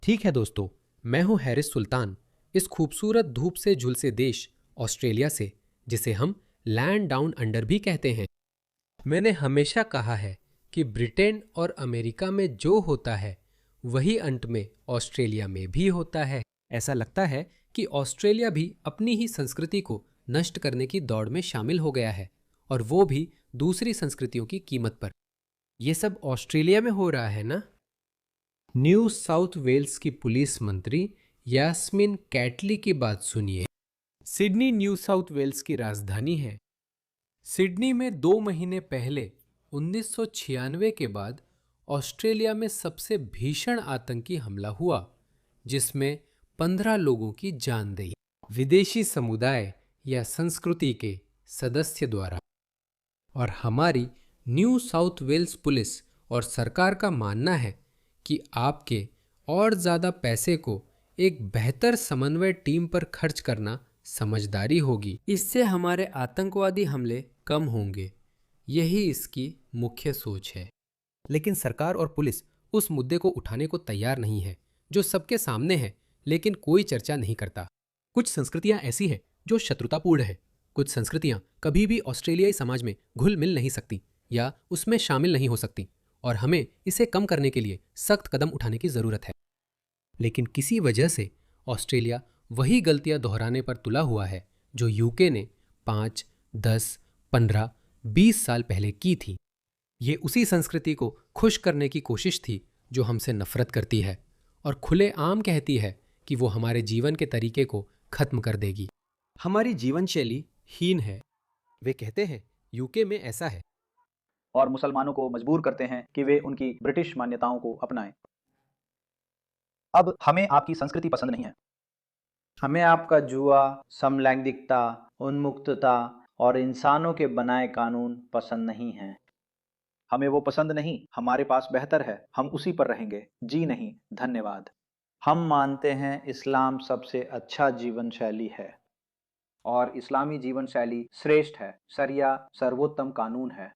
ठीक है दोस्तों, मैं हूं हैरिस सुल्तान, इस खूबसूरत धूप से झुलसे देश ऑस्ट्रेलिया से, जिसे हम लैंड डाउन अंडर भी कहते हैं। मैंने हमेशा कहा है कि ब्रिटेन और अमेरिका में जो होता है वही अंत में ऑस्ट्रेलिया में भी होता है। ऐसा लगता है कि ऑस्ट्रेलिया भी अपनी ही संस्कृति को नष्ट करने की दौड़ में शामिल हो गया है, और वो भी दूसरी संस्कृतियों की कीमत पर। ये सब ऑस्ट्रेलिया में हो रहा है ना? न्यू साउथ वेल्स की पुलिस मंत्री यास्मिन कैटली की बात सुनिए। सिडनी न्यू साउथ वेल्स की राजधानी है। सिडनी में 2 महीने पहले 1996 के बाद ऑस्ट्रेलिया में सबसे भीषण आतंकी हमला हुआ, जिसमें 15 लोगों की जान गई, विदेशी समुदाय या संस्कृति के सदस्य द्वारा। और हमारी न्यू साउथ वेल्स पुलिस और सरकार का मानना है कि आपके और ज़्यादा पैसे को एक बेहतर समन्वय टीम पर खर्च करना समझदारी होगी। इससे हमारे आतंकवादी हमले कम होंगे। यही इसकी मुख्य सोच है। लेकिन सरकार और पुलिस उस मुद्दे को उठाने को तैयार नहीं है जो सबके सामने है, लेकिन कोई चर्चा नहीं करता। कुछ संस्कृतियां ऐसी हैं जो शत्रुतापूर्ण है। कुछ संस्कृतियां कभी भी ऑस्ट्रेलियाई समाज में घुल मिल नहीं सकती या उसमें शामिल नहीं हो सकती, और हमें इसे कम करने के लिए सख्त कदम उठाने की ज़रूरत है। लेकिन किसी वजह से ऑस्ट्रेलिया वही गलतियां दोहराने पर तुला हुआ है जो यूके ने 5, 10, 15, 20 साल पहले की थी। ये उसी संस्कृति को खुश करने की कोशिश थी जो हमसे नफरत करती है और खुलेआम कहती है कि वो हमारे जीवन के तरीके को खत्म कर देगी। हमारी जीवन शैली हीन है। वे कहते हैं यूके में ऐसा है, और मुसलमानों को मजबूर करते हैं कि वे उनकी ब्रिटिश मान्यताओं को अपनाएं। अब हमें आपकी संस्कृति पसंद नहीं है। हमें आपका जुआ, समलैंगिकता, उन्मुक्तता और इंसानों के बनाए कानून पसंद नहीं हैं। हमें वो पसंद नहीं, हमारे पास बेहतर है, हम उसी पर रहेंगे। जी नहीं, धन्यवाद। हम मानते हैं इस्लाम सबसे अच्छा जीवन शैली है। और इस्लामी जीवन शैली श्रेष्ठ है। शरिया सर्वोत्तम कानून है।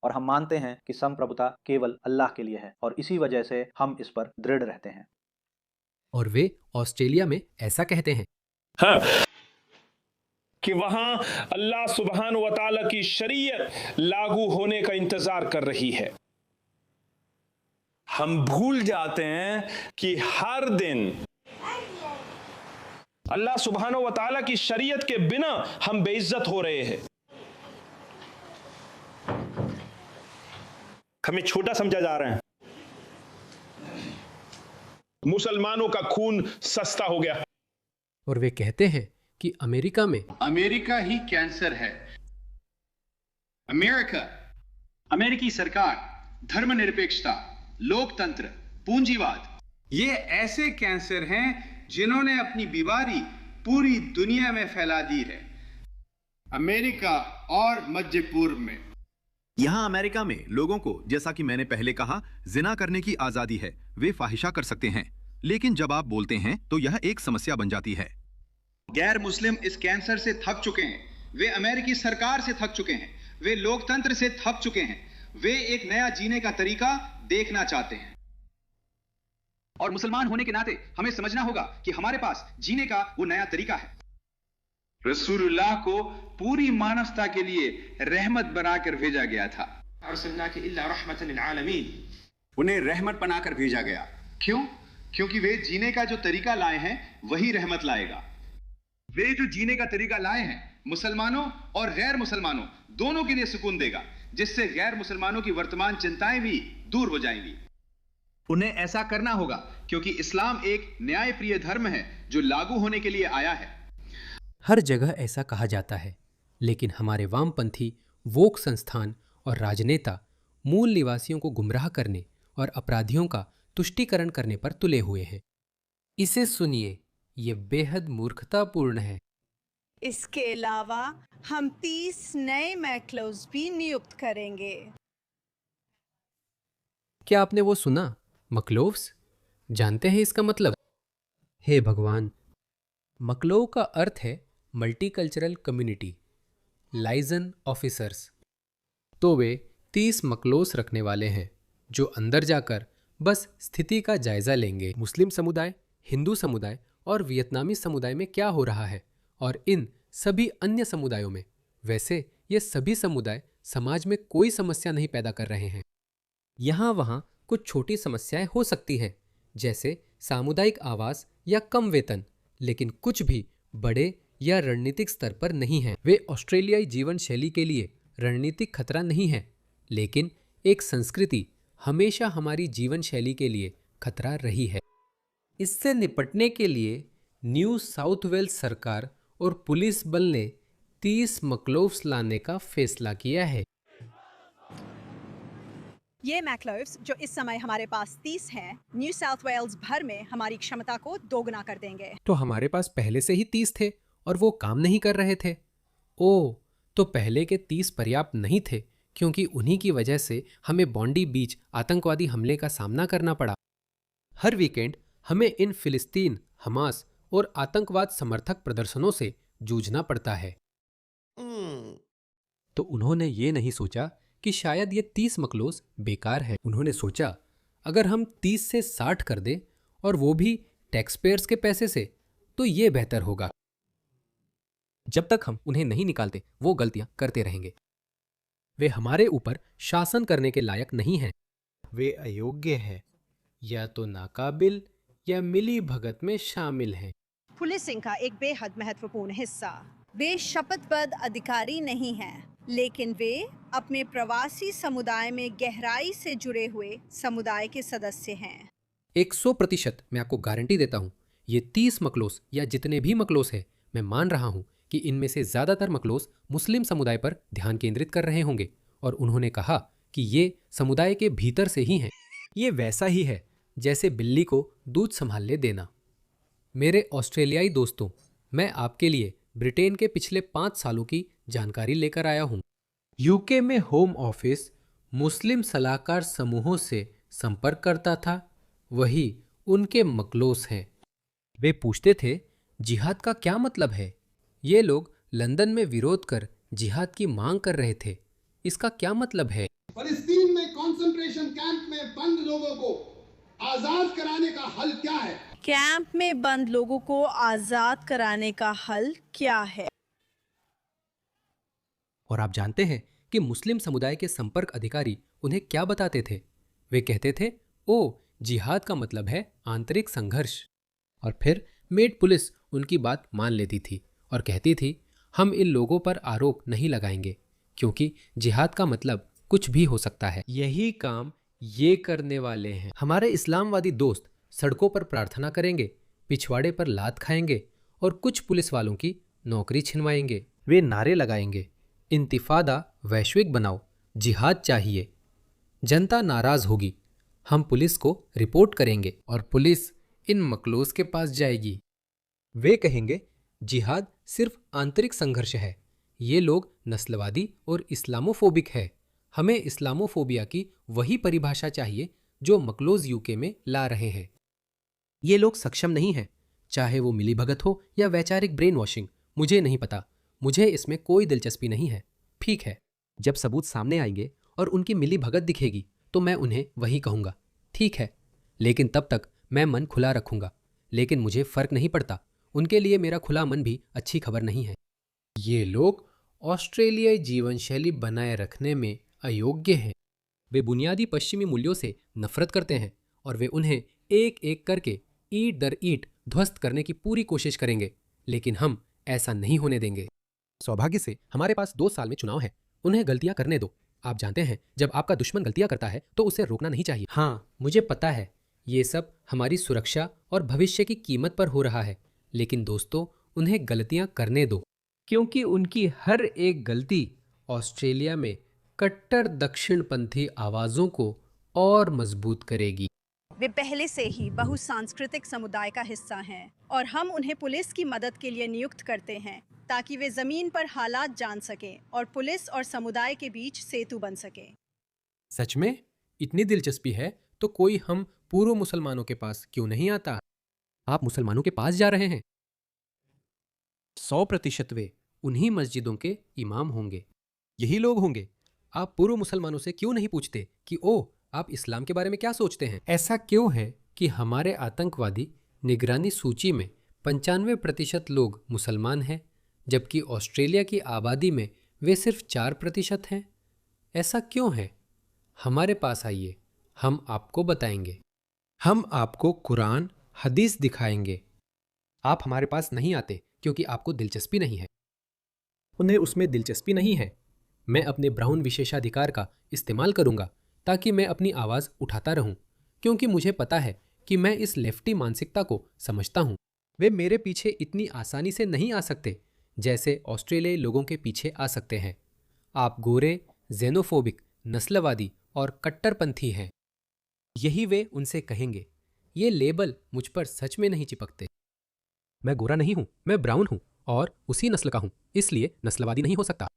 और हम मानते हैं कि संप्रभुता केवल अल्लाह के लिए है, और इसी वजह से हम इस पर दृढ़ रहते हैं। और वे ऑस्ट्रेलिया में ऐसा कहते हैं। हाँ, कि वहां अल्लाह सुब्हान व तआला की शरीयत लागू होने का इंतजार कर रही है। हम भूल जाते हैं कि हर दिन अल्लाह सुब्हान व तआला की शरीयत के बिना हम बेइज्जत हो रहे हैं। हमें छोटा समझा जा रहा है। मुसलमानों का खून सस्ता हो गया। और वे कहते हैं कि अमेरिका में अमेरिका ही कैंसर है। अमेरिका, अमेरिकी सरकार, धर्मनिरपेक्षता, लोकतंत्र, पूंजीवाद, ये ऐसे कैंसर हैं जिन्होंने अपनी बीमारी पूरी दुनिया में फैला दी है। अमेरिका और मध्य पूर्व में, यहाँ अमेरिका में लोगों को, जैसा कि मैंने पहले कहा, जिना करने की आजादी है। वे फाहिशा कर सकते हैं, लेकिन जब आप बोलते हैं तो यह एक समस्या बन जाती है। गैर मुस्लिम इस कैंसर से थक चुके हैं। वे अमेरिकी सरकार से थक चुके हैं। वे लोकतंत्र से थक चुके हैं। वे एक नया जीने का तरीका देखना चाहते हैं। और मुसलमान होने के नाते हमें समझना होगा कि हमारे पास जीने का वो नया तरीका है। रसूलुल्लाह को पूरी मानवता के लिए रहमत बनाकर भेजा गया था। अर्सलनाका इल्ला रहमतन लिल आलमीन, उन्हें रहमत बनाकर भेजा गया। क्यों? क्योंकि वे जीने का जो तरीका लाए हैं वही रहमत लाएगा। वे जो जीने का तरीका लाए हैं मुसलमानों और गैर मुसलमानों दोनों के लिए सुकून देगा, जिससे गैर मुसलमानों की वर्तमान चिंताएं भी दूर हो जाएंगी। उन्हें ऐसा करना होगा क्योंकि इस्लाम एक न्यायप्रिय धर्म है जो लागू होने के लिए आया है। हर जगह ऐसा कहा जाता है, लेकिन हमारे वामपंथी वोक संस्थान और राजनेता मूल निवासियों को गुमराह करने और अपराधियों का तुष्टीकरण करने पर तुले हुए हैं। इसे सुनिए, ये बेहद मूर्खतापूर्ण है। इसके अलावा हम 30 नए मैक्लोव्स भी नियुक्त करेंगे। क्या आपने वो सुना, मक्लोव्स? जानते हैं इसका मतलब? हे भगवान, मक्लोव का अर्थ है मल्टीकल्चरल कम्युनिटी, लाइजन ऑफिसर्स। तो वे 30 मक्लोव्स रखने वाले हैं जो अंदर जाकर बस स्थिति का जायजा लेंगे। मुस्लिम समुदाय, हिंदू समुदाय और वियतनामी समुदाय में क्या हो रहा है और इन सभी अन्य समुदायों में। वैसे ये सभी समुदाय समाज में कोई समस्या नहीं पैदा कर रहे हैं। यहाँ वहाँ कुछ छोटी समस्याएं हो सकती हैं, जैसे सामुदायिक आवास या कम वेतन, लेकिन कुछ भी बड़े या रणनीतिक स्तर पर नहीं है। वे ऑस्ट्रेलियाई जीवन शैली के लिए रणनीतिक खतरा नहीं है, लेकिन एक संस्कृति हमेशा हमारी जीवन शैली के लिए खतरा रही है। इससे निपटने के लिए न्यू साउथ वेल्स सरकार और पुलिस बल ने 30 मैक्लोव्स लाने का फैसला किया है। ये मैक्लोव्स जो इस समय हमारे पास 30 हैं, न्यू साउथ वेल्स भर में हमारी क्षमता को दोगुना कर देंगे। तो हमारे पास पहले से ही 30 थे और वो काम नहीं कर रहे थे। ओह, तो पहले के 30 पर्याप्त नहीं थे, क्योंकि उन्हीं की वजह से हमें बॉन्डी बीच आतंकवादी हमले का सामना करना पड़ा। हर वीकेंड हमें इन फिलिस्तीन, हमास और आतंकवाद समर्थक प्रदर्शनों से जूझना पड़ता है। तो उन्होंने ये नहीं सोचा कि शायद ये 30 मकलोस बेकार है। उन्होंने सोचा अगर हम 30 से 60 कर दें और वो भी टैक्स पेयर्स के पैसे से, तो ये बेहतर होगा। जब तक हम उन्हें नहीं निकालते वो गलतियां करते रहेंगे। वे हमारे ऊपर शासन करने के लायक नहीं हैं। वे अयोग्य हैं, या तो नाकाबिल या मिली भगत में शामिल हैं। पुलिसिंग का एक बेहद महत्वपूर्ण हिस्सा। वे शपथबद्ध अधिकारी नहीं हैं, लेकिन वे अपने प्रवासी समुदाय में गहराई से जुड़े हुए समुदाय के सदस्य हैं। 100% मैं आपको गारंटी देता हूँ, ये 30 मकलोस या जितने भी मकलोस हैं, मैं मान रहा हूँ कि इनमें से ज़्यादातर मकलोस मुस्लिम समुदाय पर ध्यान केंद्रित कर रहे होंगे, और उन्होंने कहा कि ये समुदाय के भीतर से ही हैं। ये वैसा ही है जैसे बिल्ली को दूध संभालने देना। मेरे ऑस्ट्रेलियाई दोस्तों, मैं आपके लिए ब्रिटेन के पिछले 5 सालों की जानकारी लेकर आया हूँ। यूके में होम ऑफिस मुस्लिम सलाहकार समूहों से संपर्क करता था, वही उनके मकलोस हैं। वे पूछते थे जिहाद का क्या मतलब है। ये लोग लंदन में विरोध कर जिहाद की मांग कर रहे थे। इसका क्या मतलब है? फलस्तीन में कंसंट्रेशन कैंप में बंद लोगों को आजाद कराने का हल क्या है? कैंप में बंद लोगों को आजाद कराने का हल क्या है? और आप जानते हैं कि मुस्लिम समुदाय के संपर्क अधिकारी उन्हें क्या बताते थे? वे कहते थे, ओ, जिहाद का मतलब है आंतरिक संघर्ष। और फिर मेड पुलिस उनकी बात मान लेती थी और कहती थी, हम इन लोगों पर आरोप नहीं लगाएंगे, क्योंकि जिहाद का मतलब कुछ भी हो सकता है। यही काम ये करने वाले हैं। हमारे इस्लामवादी दोस्त सड़कों पर प्रार्थना करेंगे, पिछवाड़े पर लात खाएंगे और कुछ पुलिस वालों की नौकरी छिनवाएंगे। वे नारे लगाएंगे, इंतिफादा वैश्विक बनाओ, जिहाद चाहिए। जनता नाराज होगी, हम पुलिस को रिपोर्ट करेंगे और पुलिस इन मकलोस के पास जाएगी। वे कहेंगे जिहाद सिर्फ आंतरिक संघर्ष है, ये लोग नस्लवादी और इस्लामोफोबिक है। हमें इस्लामोफोबिया की वही परिभाषा चाहिए जो मकलोज यूके में ला रहे हैं। ये लोग सक्षम नहीं हैं, चाहे वो मिलीभगत हो या वैचारिक ब्रेन वॉशिंग, मुझे नहीं पता, मुझे इसमें कोई दिलचस्पी नहीं है। ठीक है, जब सबूत सामने आएंगे और उनकी मिलीभगत दिखेगी तो मैं उन्हें वही कहूँगा, ठीक है, लेकिन तब तक मैं मन खुला रखूँगा। लेकिन मुझे फर्क नहीं पड़ता, उनके लिए मेरा खुला मन भी अच्छी खबर नहीं है। ये लोग ऑस्ट्रेलियाई जीवन शैली बनाए रखने में अयोग्य हैं। वे बुनियादी पश्चिमी मूल्यों से नफरत करते हैं और वे उन्हें एक एक करके ईंट दर ईंट ध्वस्त करने की पूरी कोशिश करेंगे, लेकिन हम ऐसा नहीं होने देंगे। सौभाग्य से हमारे पास 2 साल में चुनाव है, उन्हें गलतियां करने दो। आप जानते हैं, जब आपका दुश्मन गलतियां करता है तो उसे रोकना नहीं चाहिए। हाँ, मुझे पता है, ये सब हमारी सुरक्षा और भविष्य की कीमत पर हो रहा है, लेकिन दोस्तों, उन्हें गलतियां करने दो, क्योंकि उनकी हर एक गलती ऑस्ट्रेलिया में कट्टर दक्षिणपंथी आवाज़ों को और मजबूत करेगी। वे पहले से ही बहुसांस्कृतिक समुदाय का हिस्सा हैं और हम उन्हें पुलिस की मदद के लिए नियुक्त करते हैं ताकि वे जमीन पर हालात जान सकें और पुलिस और समुदाय के बीच सेतु बन सके। सच में इतनी दिलचस्पी है तो कोई हम पूर्व मुसलमानों के पास क्यों नहीं आता? आप मुसलमानों के पास जा रहे हैं। 100% वे उन्हीं मस्जिदों के इमाम होंगे, यही लोग होंगे। आप पूर्व मुसलमानों से क्यों नहीं पूछते कि ओ, आप इस्लाम के बारे में क्या सोचते हैं? ऐसा क्यों है कि हमारे आतंकवादी निगरानी सूची में 95% लोग मुसलमान हैं, जबकि ऑस्ट्रेलिया की आबादी में वे सिर्फ 4% हैं? ऐसा क्यों है? हमारे पास आइए, हम आपको बताएंगे। हम आपको कुरान, हदीस दिखाएंगे। आप हमारे पास नहीं आते क्योंकि आपको दिलचस्पी नहीं है। उन्हें उसमें दिलचस्पी नहीं है। मैं अपने ब्राउन विशेषाधिकार का इस्तेमाल करूंगा ताकि मैं अपनी आवाज़ उठाता रहूं, क्योंकि मुझे पता है कि मैं इस लेफ्टी मानसिकता को समझता हूं। वे मेरे पीछे इतनी आसानी से नहीं आ सकते जैसे ऑस्ट्रेलियाई लोगों के पीछे आ सकते हैं। आप गोरे, जेनोफोबिक, नस्लवादी और कट्टरपंथी हैं। यही वे उनसे कहेंगे। ये लेबल मुझ पर सच में नहीं चिपकते। मैं गोरा नहीं हूं, मैं ब्राउन हूं और उसी नस्ल का हूं, इसलिए नस्लवादी नहीं हो सकता।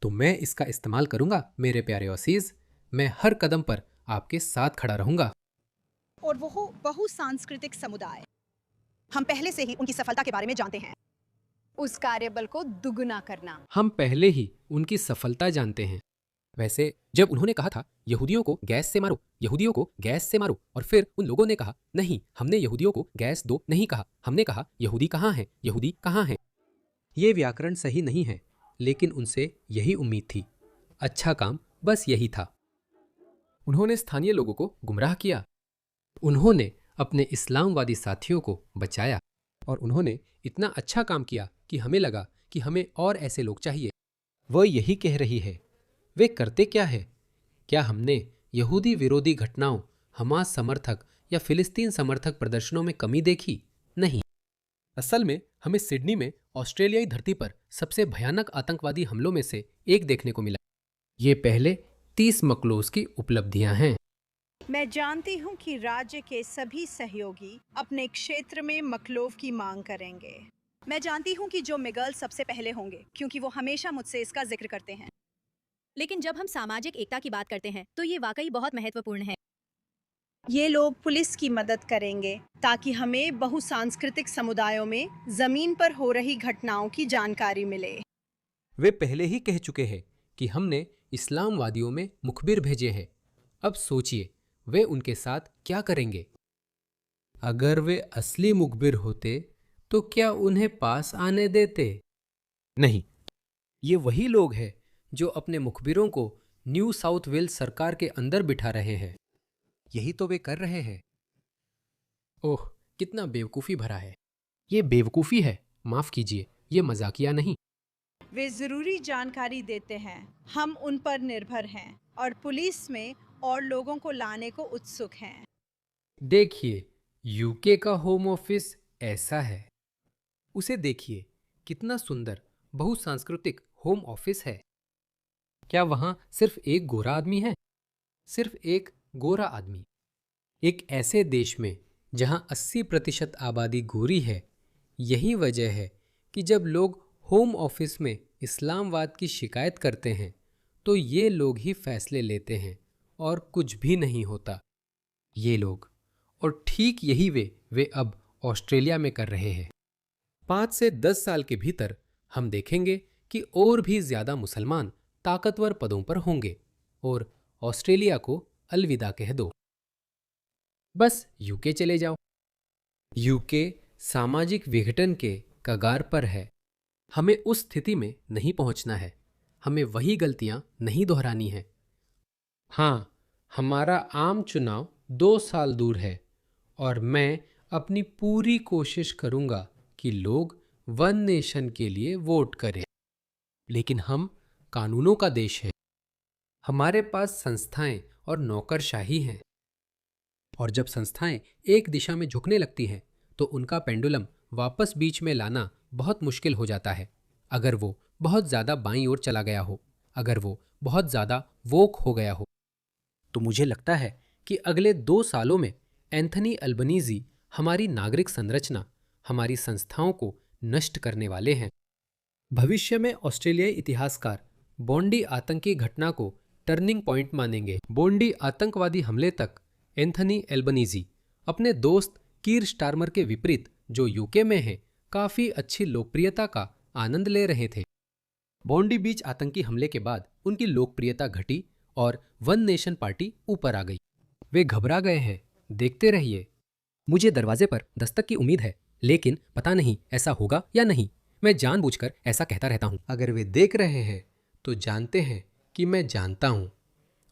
तो मैं इसका इस्तेमाल करूंगा मेरे प्यारे ऑसीज। मैं हर कदम पर आपके साथ खड़ा रहूंगा। और वो बहुसांस्कृतिक समुदाय, हम पहले से ही उनकी सफलता के बारे में जानते हैं। उस कार्यबल को दुगुना करना। हम पहले ही उनकी सफलता जानते हैं। वैसे जब उन्होंने कहा था यहूदियों को गैस से मारो, यहूदियों को गैस से मारो, और फिर उन लोगों ने कहा नहीं, हमने यहूदियों को गैस दो नहीं कहा, हमने कहा यहूदी कहाँ हैं, यहूदी कहाँ हैं। ये व्याकरण सही नहीं है, लेकिन उनसे यही उम्मीद थी। अच्छा काम बस यही था। उन्होंने स्थानीय लोगों को गुमराह किया। उन्होंने अपने इस्लामवादी साथियों को बचाया और उन्होंने इतना अच्छा काम किया कि हमें लगा कि हमें और ऐसे लोग चाहिए। वह यही कह रही है। वे करते क्या है? क्या हमने यहूदी विरोधी घटनाओं, हमास समर्थक या फिलिस्तीन समर्थक प्रदर्शनों में कमी देखी? नहीं। असल में हमें सिडनी में ऑस्ट्रेलियाई धरती पर सबसे भयानक आतंकवादी हमलों में से एक देखने को मिला। ये पहले 30 मकलोज की उपलब्धियां हैं। मैं जानती हूँ कि राज्य के सभी सहयोगी अपने क्षेत्र में मकलोव की मांग करेंगे। मैं जानती हूँ कि जो मिगल सबसे पहले होंगे, क्योंकि वो हमेशा मुझसे इसका जिक्र करते हैं। लेकिन जब हम सामाजिक एकता की बात करते हैं तो ये वाकई बहुत महत्वपूर्ण है। ये लोग पुलिस की मदद करेंगे ताकि हमें बहुसांस्कृतिक समुदायों में जमीन पर हो रही घटनाओं की जानकारी मिले। वे पहले ही कह चुके हैं कि हमने इस्लामवादियों में मुखबिर भेजे हैं। अब सोचिए वे उनके साथ क्या करेंगे। अगर वे असली मुखबिर होते तो क्या उन्हें पास आने देते? नहीं। ये वही लोग हैं जो अपने मुखबिरों को न्यू साउथ वेल्स सरकार के अंदर बिठा रहे हैं। यही तो वे कर रहे हैं। ओह, कितना बेवकूफ़ी भरा है। ये बेवकूफ़ी है, माफ़ कीजिए, ये मजाकिया नहीं। वे जरूरी जानकारी देते हैं, हम उन पर निर्भर हैं और पुलिस में और लोगों को लाने को उत्सुक हैं। देखिए, यूके का होम ऑफिस ऐसा है। उसे देखिए, कितना सुंदर बहुसांस्कृतिक होम ऑफिस है। क्या वहाँ सिर्फ एक गोरा आदमी है? सिर्फ एक गोरा आदमी। एक ऐसे देश में जहाँ 80% आबादी गोरी है। यही वजह है कि जब लोग होम ऑफिस में इस्लामवाद की शिकायत करते हैं तो ये लोग ही फैसले लेते हैं और कुछ भी नहीं होता। ये लोग, और ठीक यही वे अब ऑस्ट्रेलिया में कर रहे हैं। 5 से 10 साल के भीतर हम देखेंगे कि और भी ज़्यादा मुसलमान ताकतवर पदों पर होंगे और ऑस्ट्रेलिया को अलविदा कह दो। बस यूके चले जाओ। यूके सामाजिक विघटन के कगार पर है। हमें उस स्थिति में नहीं पहुंचना है। हमें वही गलतियां नहीं दोहरानी है। हाँ, हमारा आम चुनाव 2 साल दूर है और मैं अपनी पूरी कोशिश करूंगा कि लोग वन नेशन के लिए वोट करें। लेकिन हम कानूनों का देश है। हमारे पास संस्थाएं और नौकरशाही हैं। और जब संस्थाएं एक दिशा में झुकने लगती हैं तो उनका पेंडुलम वापस बीच में लाना बहुत मुश्किल हो जाता है। अगर वो बहुत ज़्यादा बाईं ओर चला गया हो, अगर वो बहुत ज़्यादा वोक हो गया हो, तो मुझे लगता है कि अगले 2 सालों में एंथनी अल्बनीज़ी हमारी नागरिक संरचना, हमारी संस्थाओं को नष्ट करने वाले हैं। भविष्य में ऑस्ट्रेलियाई इतिहासकार बोंडी आतंकी घटना को टर्निंग पॉइंट मानेंगे। बोंडी आतंकवादी हमले तक एंथनी एल्बनीज़ी अपने दोस्त कीर स्टारमर के विपरीत, जो यूके में है, काफ़ी अच्छी लोकप्रियता का आनंद ले रहे थे। बोंडी बीच आतंकी हमले के बाद उनकी लोकप्रियता घटी और वन नेशन पार्टी ऊपर आ गई। वे घबरा गए हैं। देखते रहिए। मुझे दरवाजे पर दस्तक की उम्मीद है, लेकिन पता नहीं ऐसा होगा या नहीं। मैं जानबूझकर ऐसा कहता रहता हूँ। अगर वे देख रहे हैं तो जानते हैं कि मैं जानता हूँ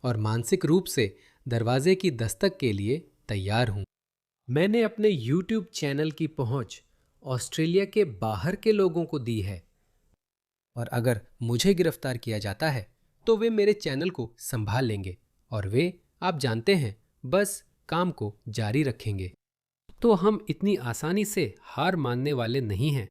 और मानसिक रूप से दरवाजे की दस्तक के लिए तैयार हूँ। मैंने अपने YouTube चैनल की पहुँच ऑस्ट्रेलिया के बाहर के लोगों को दी है और अगर मुझे गिरफ्तार किया जाता है तो वे मेरे चैनल को संभाल लेंगे और वे, आप जानते हैं, बस काम को जारी रखेंगे। तो हम इतनी आसानी से हार मानने वाले नहीं हैं।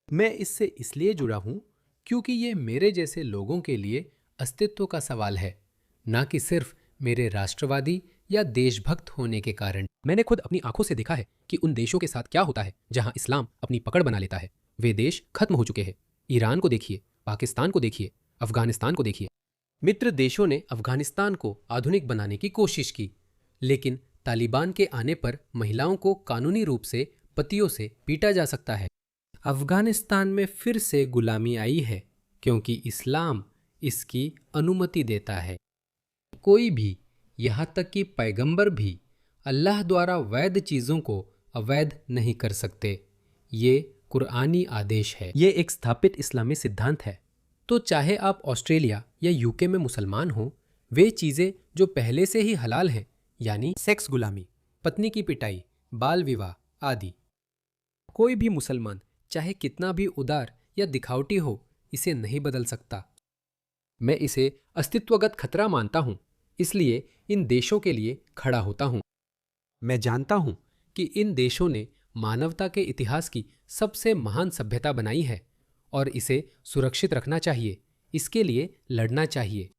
मैं इससे इसलिए जुड़ा हूं क्योंकि ये मेरे जैसे लोगों के लिए अस्तित्व का सवाल है, ना कि सिर्फ मेरे राष्ट्रवादी या देशभक्त होने के कारण। मैंने खुद अपनी आंखों से देखा है कि उन देशों के साथ क्या होता है जहां इस्लाम अपनी पकड़ बना लेता है। वे देश खत्म हो चुके हैं। ईरान को देखिए, पाकिस्तान को देखिए, अफगानिस्तान को देखिए। मित्र देशों ने अफगानिस्तान को आधुनिक बनाने की कोशिश की, लेकिन तालिबान के आने पर महिलाओं को कानूनी रूप से पतियों से पीटा जा सकता है। अफगानिस्तान में फिर से गुलामी आई है क्योंकि इस्लाम इसकी अनुमति देता है। कोई भी, यहाँ तक कि पैगंबर भी, अल्लाह द्वारा वैध चीज़ों को अवैध नहीं कर सकते। ये कुरानी आदेश है। ये एक स्थापित इस्लामी सिद्धांत है। तो चाहे आप ऑस्ट्रेलिया या यूके में मुसलमान हो, वे चीज़ें जो पहले से ही हलाल हैं, यानी सेक्स गुलामी, पत्नी की पिटाई, बाल विवाह आदि, कोई भी मुसलमान चाहे कितना भी उदार या दिखावटी हो, इसे नहीं बदल सकता। मैं इसे अस्तित्वगत खतरा मानता हूं, इसलिए इन देशों के लिए खड़ा होता हूं। मैं जानता हूं कि इन देशों ने मानवता के इतिहास की सबसे महान सभ्यता बनाई है और इसे सुरक्षित रखना चाहिए, इसके लिए लड़ना चाहिए।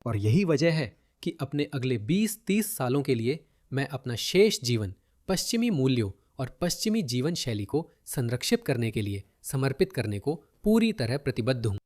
और यही वजह है कि अपने अगले 20-30 सालों के लिए मैं अपना शेष जीवन पश्चिमी मूल्यों और पश्चिमी जीवन शैली को संरक्षित करने के लिए समर्पित करने को पूरी तरह प्रतिबद्ध हूँ।